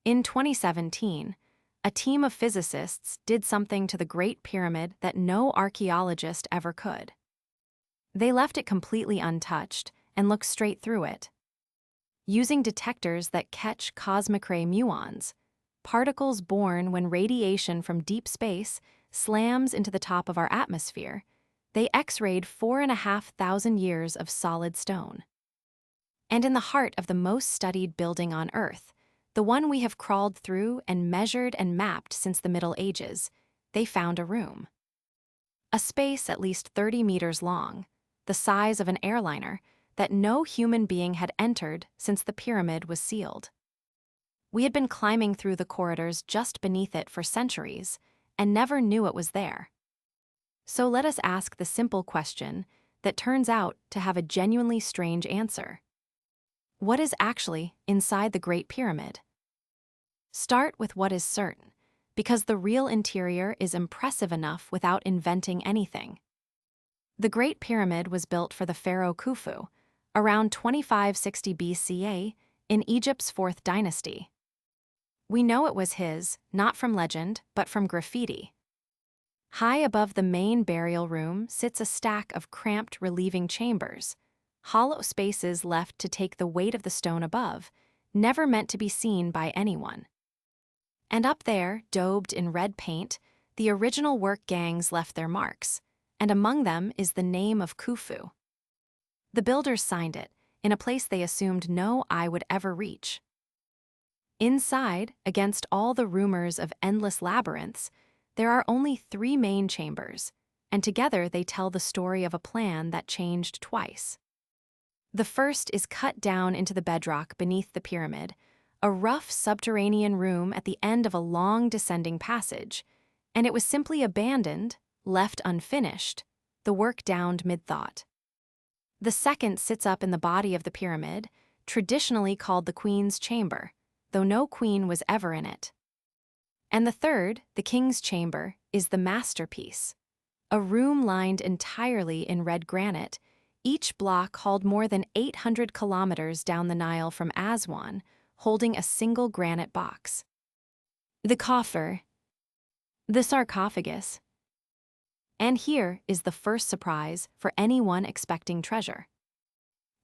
In 2017, a team of physicists did something to the Great Pyramid that no archaeologist ever could. They left it completely untouched and looked straight through it. Using detectors that catch cosmic ray muons, particles born when radiation from deep space slams into the top of our atmosphere, they X-rayed 4,500 years of solid stone. And in the heart of the most studied building on Earth, the one we have crawled through and measured and mapped since the Middle Ages, they found a room. A space at least 30 meters long, the size of an airliner, that no human being had entered since the pyramid was sealed. We had been climbing through the corridors just beneath it for centuries and never knew it was there. So let us ask the simple question that turns out to have a genuinely strange answer. What is actually inside the Great Pyramid? Start with what is certain, because the real interior is impressive enough without inventing anything. The Great Pyramid was built for the pharaoh Khufu, around 2560 BCE in Egypt's 4th dynasty. We know it was his, not from legend, but from graffiti. High above the main burial room sits a stack of cramped relieving chambers, hollow spaces left to take the weight of the stone above, never meant to be seen by anyone. And up there, daubed in red paint, the original work gangs left their marks, and among them is the name of Khufu. The builders signed it, in a place they assumed no eye would ever reach. Inside, against all the rumors of endless labyrinths, there are only 3 main chambers, and together they tell the story of a plan that changed twice. The first is cut down into the bedrock beneath the pyramid, a rough subterranean room at the end of a long descending passage, and it was simply abandoned, left unfinished, the work downed mid-thought. The second sits up in the body of the pyramid, traditionally called the Queen's Chamber, though no queen was ever in it. And the third, the King's Chamber, is the masterpiece, a room lined entirely in red granite. Each block hauled more than 800 kilometers down the Nile from Aswan, holding a single granite box. The coffer, the sarcophagus. And here is the first surprise for anyone expecting treasure.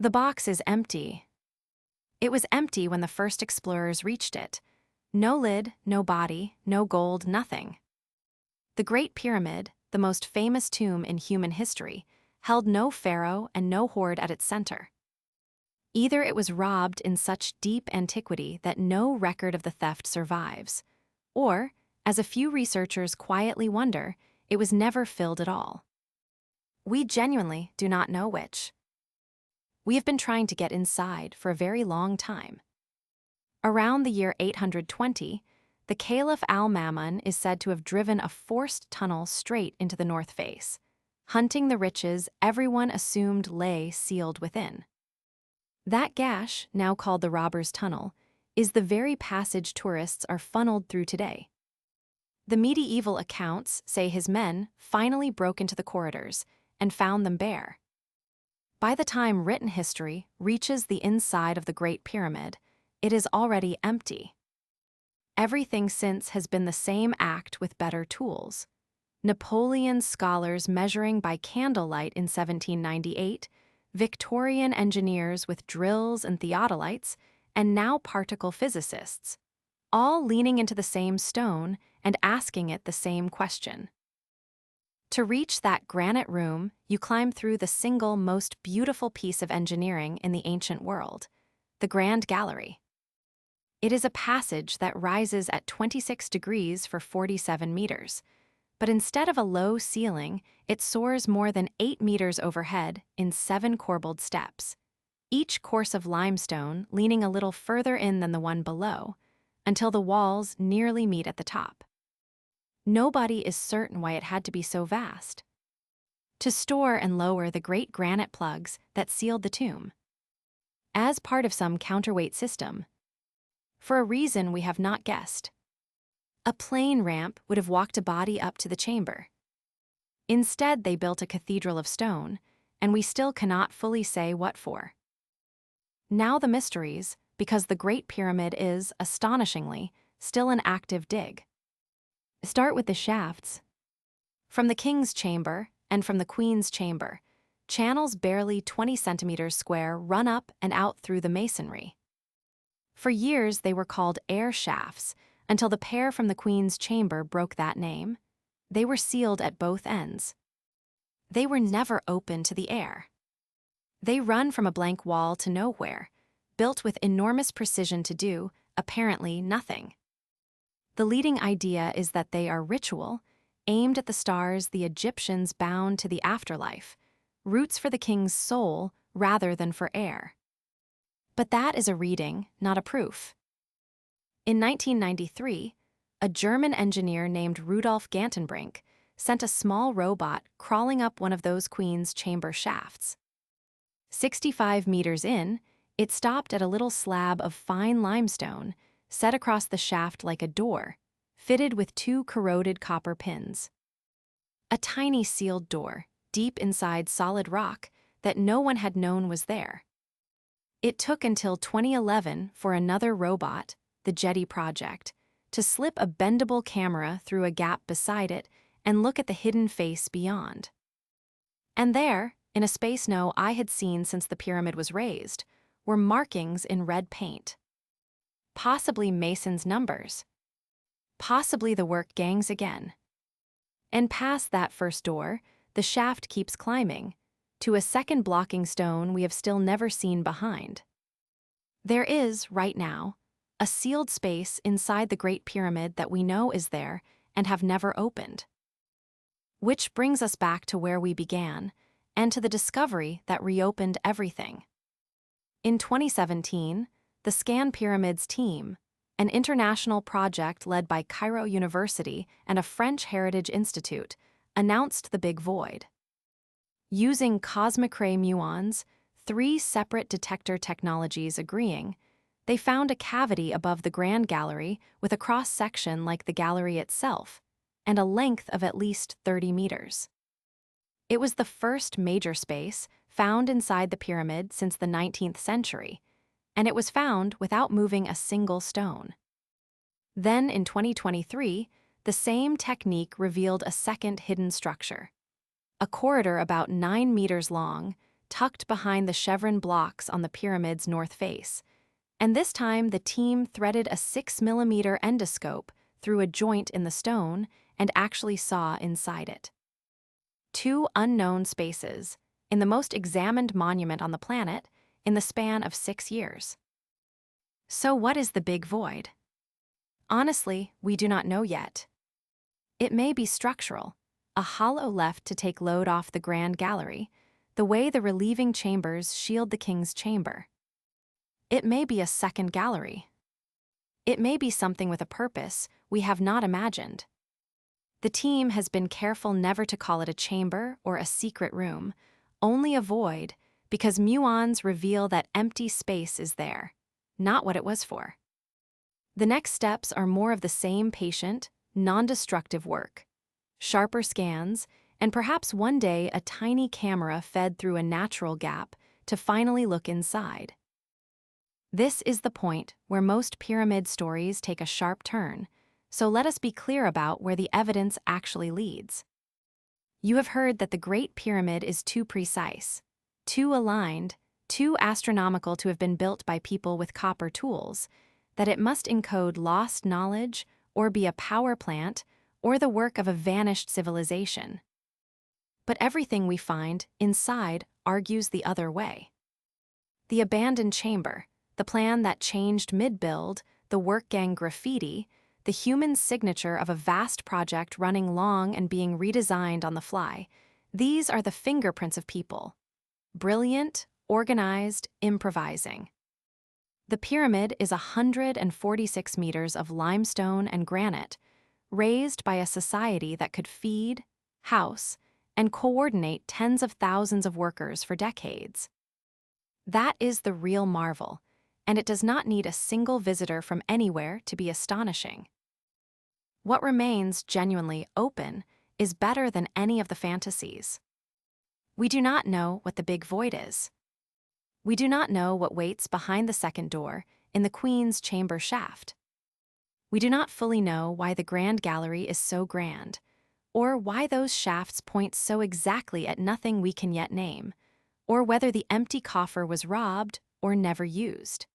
The box is empty. It was empty when the first explorers reached it. No lid, no body, no gold, nothing. The Great Pyramid, the most famous tomb in human history, held no pharaoh and no hoard at its center. Either it was robbed in such deep antiquity that no record of the theft survives, or, as a few researchers quietly wonder, it was never filled at all. We genuinely do not know which. We have been trying to get inside for a very long time. Around the year 820, the Caliph Al-Mamun is said to have driven a forced tunnel straight into the north face, hunting the riches everyone assumed lay sealed within. That gash, now called the Robber's Tunnel, is the very passage tourists are funneled through today. The medieval accounts say his men finally broke into the corridors and found them bare. By the time written history reaches the inside of the Great Pyramid, it is already empty. Everything since has been the same act with better tools. Napoleon's scholars measuring by candlelight in 1798, Victorian engineers with drills and theodolites, and now particle physicists, all leaning into the same stone and asking it the same question. To reach that granite room, you climb through the single most beautiful piece of engineering in the ancient world, the Grand Gallery. It is a passage that rises at 26 degrees for 47 meters, but instead of a low ceiling, it soars more than 8 meters overhead in 7 corbelled steps, each course of limestone leaning a little further in than the one below, until the walls nearly meet at the top. Nobody is certain why it had to be so vast. To store and lower the great granite plugs that sealed the tomb. As part of some counterweight system. For a reason we have not guessed. A plane ramp would have walked a body up to the chamber. Instead, they built a cathedral of stone, and we still cannot fully say what for. Now the mysteries, because the Great Pyramid is, astonishingly, still an active dig. Start with the shafts. From the King's Chamber and from the Queen's Chamber, channels barely 20 centimeters square run up and out through the masonry. For years, they were called air shafts until the pair from the Queen's Chamber broke that name. They were sealed at both ends. They were never open to the air. They run from a blank wall to nowhere, built with enormous precision to do, apparently, nothing. The leading idea is that they are ritual, aimed at the stars the Egyptians bound to the afterlife, roots for the king's soul rather than for air. But that is a reading, not a proof. In 1993, a German engineer named Rudolf Gantenbrink sent a small robot crawling up one of those Queen's Chamber shafts. 65 meters in, it stopped at a little slab of fine limestone set across the shaft like a door, fitted with 2 corroded copper pins. A tiny sealed door, deep inside solid rock, that no one had known was there. It took until 2011 for another robot, the Djedi project, to slip a bendable camera through a gap beside it and look at the hidden face beyond. And there, in a space no eye had seen since the pyramid was raised, were markings in red paint. Possibly masons' numbers. Possibly the work gangs again. And past that first door, the shaft keeps climbing, to a second blocking stone we have still never seen behind. There is, right now, a sealed space inside the Great Pyramid that we know is there and have never opened. Which brings us back to where we began, and to the discovery that reopened everything. In 2017, the ScanPyramids team, an international project led by Cairo University and a French Heritage Institute, announced the Big Void. Using cosmic ray muons, 3 separate detector technologies agreeing, they found a cavity above the Grand Gallery with a cross-section like the gallery itself, and a length of at least 30 meters. It was the first major space found inside the pyramid since the 19th century, and it was found without moving a single stone. Then, in 2023, the same technique revealed a second hidden structure. A corridor about 9 meters long, tucked behind the chevron blocks on the pyramid's north face, and this time the team threaded a 6mm endoscope through a joint in the stone and actually saw inside it. 2 unknown spaces, in the most examined monument on the planet, in the span of 6 years. So what is the Big Void? Honestly, we do not know yet. It may be structural, a hollow left to take load off the Grand Gallery, the way the relieving chambers shield the King's Chamber. It may be a second gallery. It may be something with a purpose we have not imagined. The team has been careful never to call it a chamber or a secret room, only a void, because muons reveal that empty space is there, not what it was for. The next steps are more of the same patient, non-destructive work. Sharper scans, and perhaps one day a tiny camera fed through a natural gap to finally look inside. This is the point where most pyramid stories take a sharp turn, so let us be clear about where the evidence actually leads. You have heard that the Great Pyramid is too precise, too aligned, too astronomical to have been built by people with copper tools, that it must encode lost knowledge or be a power plant or the work of a vanished civilization. But everything we find inside argues the other way. The abandoned chamber, the plan that changed mid-build, the work gang graffiti, the human signature of a vast project running long and being redesigned on the fly, these are the fingerprints of people. Brilliant, organized, improvising. The pyramid is 146 meters of limestone and granite, raised by a society that could feed, house, and coordinate tens of thousands of workers for decades. That is the real marvel, and it does not need a single visitor from anywhere to be astonishing. What remains genuinely open is better than any of the fantasies. We do not know what the Big Void is. We do not know what waits behind the second door in the Queen's chamber shaft. We do not fully know why the Grand Gallery is so grand, or why those shafts point so exactly at nothing we can yet name, or whether the empty coffer was robbed or never used.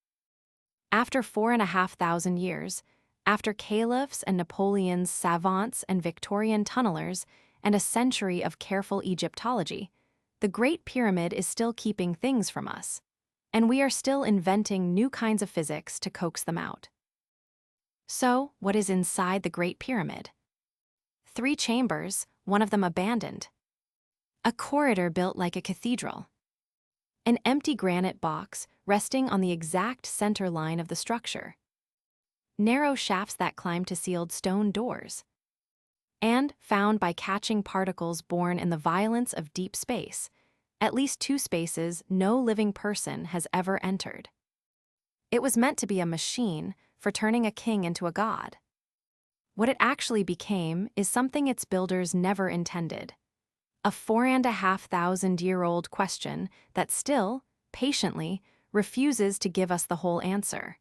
After 4,500 years, after caliphs and Napoleon's savants and Victorian tunnelers, and a century of careful Egyptology, the Great Pyramid is still keeping things from us, and we are still inventing new kinds of physics to coax them out. So, what is inside the Great Pyramid? 3 chambers, one of them abandoned. A corridor built like a cathedral. An empty granite box resting on the exact center line of the structure. Narrow shafts that climb to sealed stone doors. And, found by catching particles born in the violence of deep space, at least 2 spaces no living person has ever entered. It was meant to be a machine for turning a king into a god. What it actually became is something its builders never intended. A 4,500-year-old question that still, patiently, refuses to give us the whole answer.